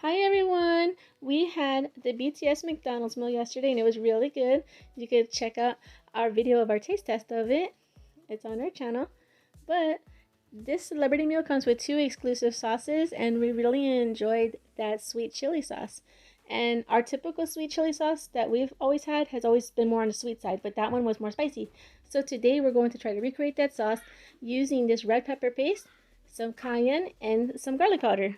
Hi everyone! We had the BTS McDonald's meal yesterday and it was really good. You could check out our video of our taste test of it. It's on our channel. But this celebrity meal comes with two exclusive sauces and we really enjoyed that sweet chili sauce. And our typical sweet chili sauce that we've always had has always been more on the sweet side, but that one was more spicy. So today we're going to try to recreate that sauce using this red pepper paste, some cayenne, and some garlic powder.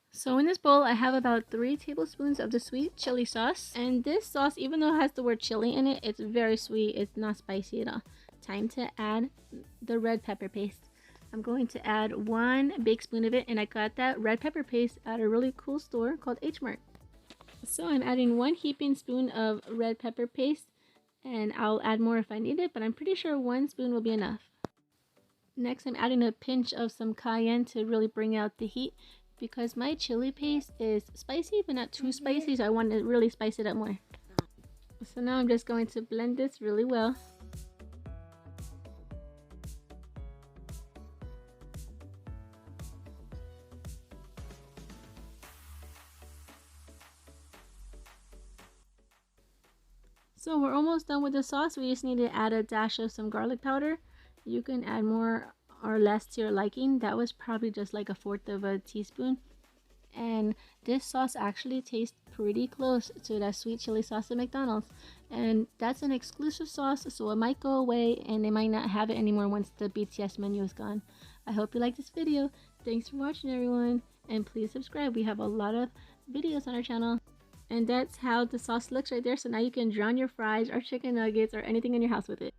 So in this bowl, I have about 3 tablespoons of the sweet chili sauce. And this sauce, even though it has the word chili in it, it's very sweet. It's not spicy at all. Time to add the red pepper paste. I'm going to add 1 big spoon of it, and I got that red pepper paste at a really cool store called H Mart. So I'm adding 1 heaping spoon of red pepper paste, and I'll add more if I need it, but I'm pretty sure 1 spoon will be enough. Next, I'm adding a pinch of some cayenne to really bring out the heat, because my chili paste is spicy but not too spicy, so I want to really spice it up more. So now I'm just going to blend this really well. So we're almost done with the sauce. We just need to add a dash of some garlic powder. You can add more or less to your liking. That was probably just like 1/4 of a teaspoon. And this sauce actually tastes pretty close to that sweet chili sauce at McDonald's. And that's an exclusive sauce, so it might go away and they might not have it anymore once the BTS menu is gone. I hope you like this video. Thanks for watching, everyone. And please subscribe. We have a lot of videos on our channel. And that's how the sauce looks right there. So now you can drown your fries or chicken nuggets or anything in your house with it.